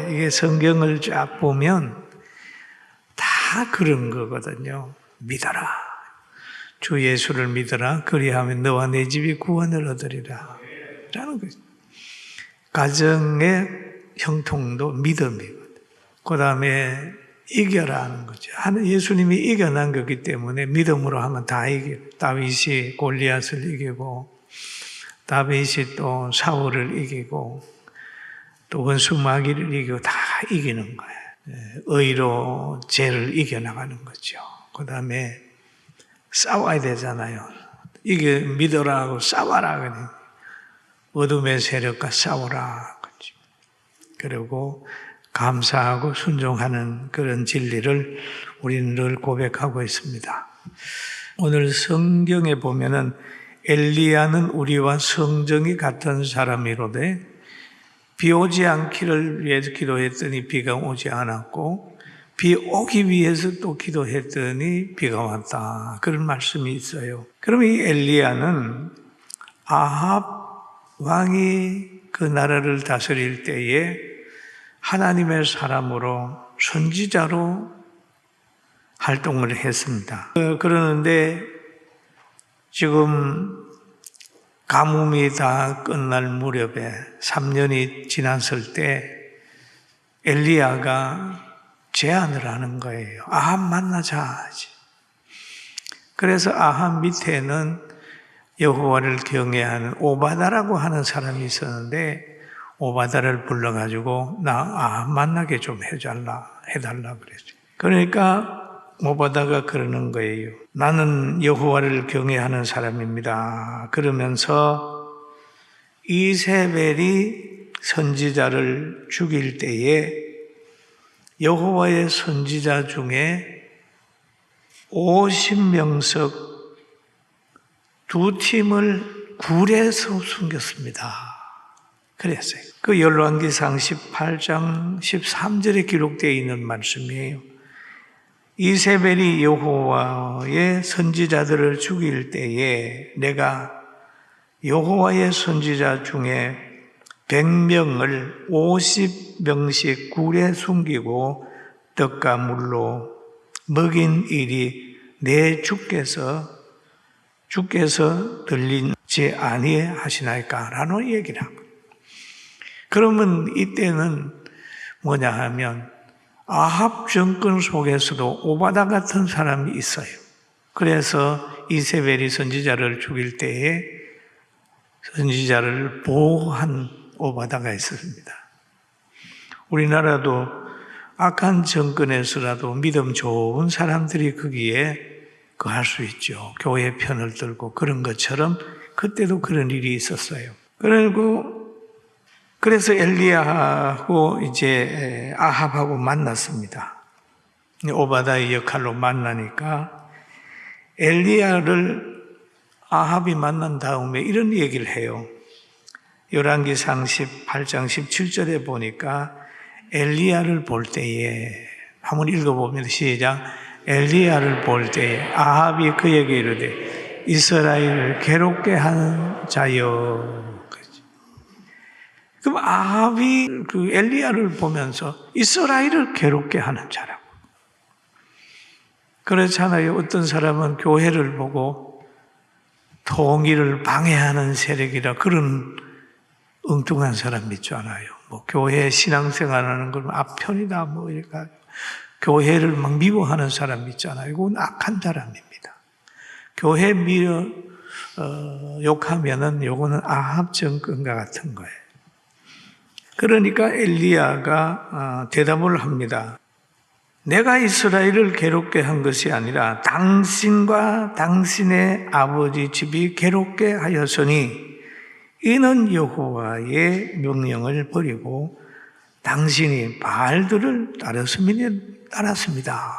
이게 성경을 쫙 보면 다 그런 거거든요. 믿어라. 주 예수를 믿어라. 그리하면 너와 내 집이 구원을 얻으리라. 라는 거죠. 가정의 형통도 믿음이거든요. 그 다음에 이겨라 하는 거죠. 예수님이 이겨난 거기 때문에 믿음으로 하면 다 이겨요. 다윗이 골리앗을 이기고, 다윗이 또 사울을 이기고, 또 원수 마귀를 이기고 다 이기는 거예요. 의로 죄를 이겨나가는 거죠. 그 다음에 싸워야 되잖아요. 이게 믿어라 하고 싸워라. 어둠의 세력과 싸워라. 그리고 감사하고 순종하는 그런 진리를 우리는 늘 고백하고 있습니다. 오늘 성경에 보면은 엘리야는 우리와 성정이 같은 사람이로되 비 오지 않기를 위해서 기도했더니 비가 오지 않았고 비 오기 위해서 또 기도했더니 비가 왔다. 그런 말씀이 있어요. 그럼 이 엘리야는 아합 왕이 그 나라를 다스릴 때에 하나님의 사람으로 선지자로 활동을 했습니다. 그러는데 지금 가뭄이 다 끝날 무렵에 3년이 지났을 때 엘리야가 제안을 하는 거예요. 아합 만나자. 그래서 아합 밑에는 여호와를 경외하는 오바다라고 하는 사람이 있었는데 오바다를 불러가지고 나 아합 만나게 좀 해달라 그랬죠. 그러니까 오바다가 그러는 거예요. 나는 여호와를 경외하는 사람입니다. 그러면서 이세벨이 선지자를 죽일 때에 여호와의 선지자 중에 50명석 두 팀을 굴에서 숨겼습니다. 그랬어요. 그 열왕기상 18장 13절에 기록되어 있는 말씀이에요. 이세벨이 여호와의 선지자들을 죽일 때에 내가 여호와의 선지자 중에 100명을 50명씩 굴에 숨기고 떡과 물로 먹인 일이 내 주께서 들리지 아니하시나이까? 라는 얘기를 하고. 그러면 이때는 뭐냐 하면 아합 정권 속에서도 오바다 같은 사람이 있어요. 그래서 이세벨이 선지자를 죽일 때에 선지자를 보호한 오바다가 있었습니다. 우리나라도 악한 정권에서라도 믿음 좋은 사람들이 거기에 할 수 있죠. 교회 편을 들고 그런 것처럼 그때도 그런 일이 있었어요. 그래서 엘리야하고 이제 아합하고 만났습니다. 오바다의 역할로 만나니까 엘리야를 아합이 만난 다음에 이런 얘기를 해요. 열왕기상 18장 17절에 보니까 엘리야를 볼 때에 한번 읽어보면 시작. 엘리야를 볼 때에 아합이 그에게 이르되 이스라엘을 괴롭게 하는 자여. 그럼 아합이 그 엘리야를 보면서 이스라엘을 괴롭게 하는 자라고. 그렇잖아요. 어떤 사람은 교회를 보고 통일을 방해하는 세력이라 그런 엉뚱한 사람 있잖아요. 뭐 교회 신앙생활하는 건 앞편이다 뭐 이렇게 교회를 막 미워하는 사람 있잖아요. 이건 악한 사람입니다. 교회 욕하면은 요거는 아합 정권과 같은 거예요. 그러니까 엘리야가 대답을 합니다. 내가 이스라엘을 괴롭게 한 것이 아니라 당신과 당신의 아버지 집이 괴롭게 하였으니 이는 여호와의 명령을 버리고 당신이 바알들을 따랐습니다.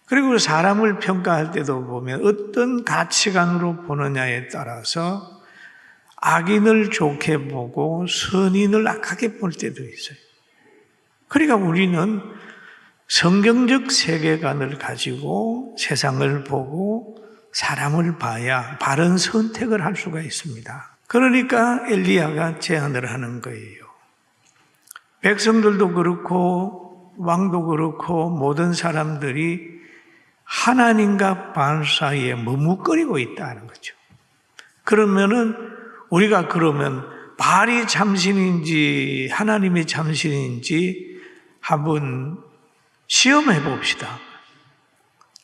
그리고 사람을 평가할 때도 보면 어떤 가치관으로 보느냐에 따라서 악인을 좋게 보고 선인을 악하게 볼 때도 있어요. 그러니까 우리는 성경적 세계관을 가지고 세상을 보고 사람을 봐야 바른 선택을 할 수가 있습니다. 그러니까 엘리야가 제안을 하는 거예요. 백성들도 그렇고 왕도 그렇고 모든 사람들이 하나님과 바알 사이에 머뭇거리고 있다는 거죠. 그러면은 우리가 그러면 바알이 참신인지 하나님이 참신인지 한번 시험해 봅시다.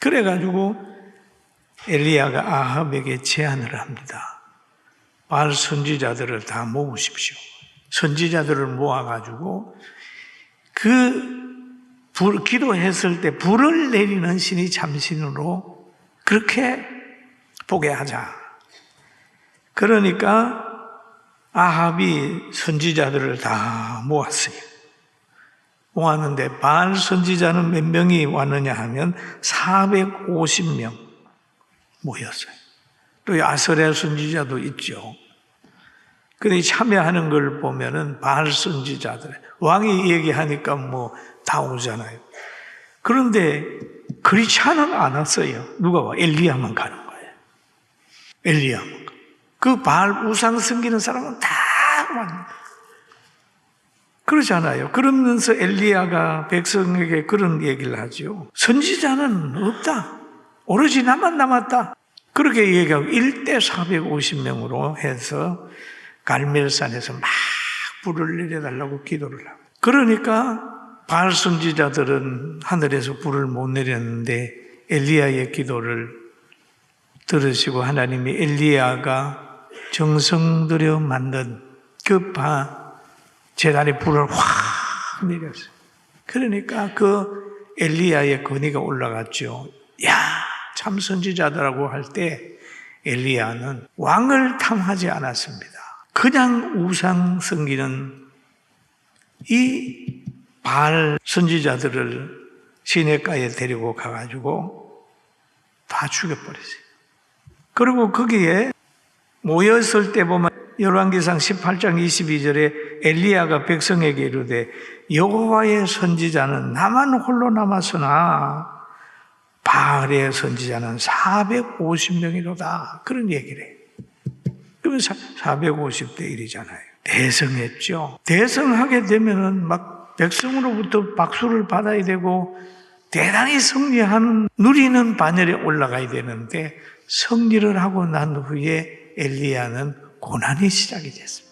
그래가지고 엘리야가 아합에게 제안을 합니다. 바알 선지자들을 다 모으십시오. 선지자들을 모아가지고 기도했을 때 불을 내리는 신이 참신으로 그렇게 보게 하자. 그러니까 아합이 선지자들을 다 모았어요. 모았는데 바알 선지자는 몇 명이 왔느냐 하면 450명 모였어요. 또 아스레 선지자도 있죠. 그런데 참여하는 걸 보면은 바알 선지자들, 왕이 얘기하니까 뭐 다 오잖아요. 그런데 그렇지는 않았어요. 누가 와? 엘리야만 가는 거예요. 엘리야만. 그 바알 우상 섬기는 사람은 다 왔는 거예요. 그러잖아요. 그러면서 엘리야가 백성에게 그런 얘기를 하죠. 선지자는 없다. 오로지 나만 남았다. 그렇게 얘기하고 1대 450명으로 해서 갈멜산에서 막 불을 내려달라고 기도를 하고. 그러니까 바알 선지자들은 하늘에서 불을 못 내렸는데 엘리야의 기도를 들으시고 하나님이 엘리야가 정성들여 만든 그 제단에 불을 확 내렸어요. 그러니까 그 엘리야의 권위가 올라갔죠. 야, 참 선지자들하고 할 때 엘리야는 왕을 탐하지 않았습니다. 그냥 우상 섬기는 이 바알 선지자들을 시내가에 데리고 가가지고 다 죽여버렸어요. 그리고 거기에 모였을 때 보면 열왕기상 18장 22절에 엘리야가 백성에게 이르되 여호와의 선지자는 나만 홀로 남았으나 바알의 선지자는 450명이로다. 그런 얘기를 해요. 그러면 450대 1이잖아요. 대성했죠. 대성하게 되면은 막 백성으로부터 박수를 받아야 되고 대단히 승리하는 누리는 반열에 올라가야 되는데 승리를 하고 난 후에 엘리야는 고난이 시작이 됐습니다.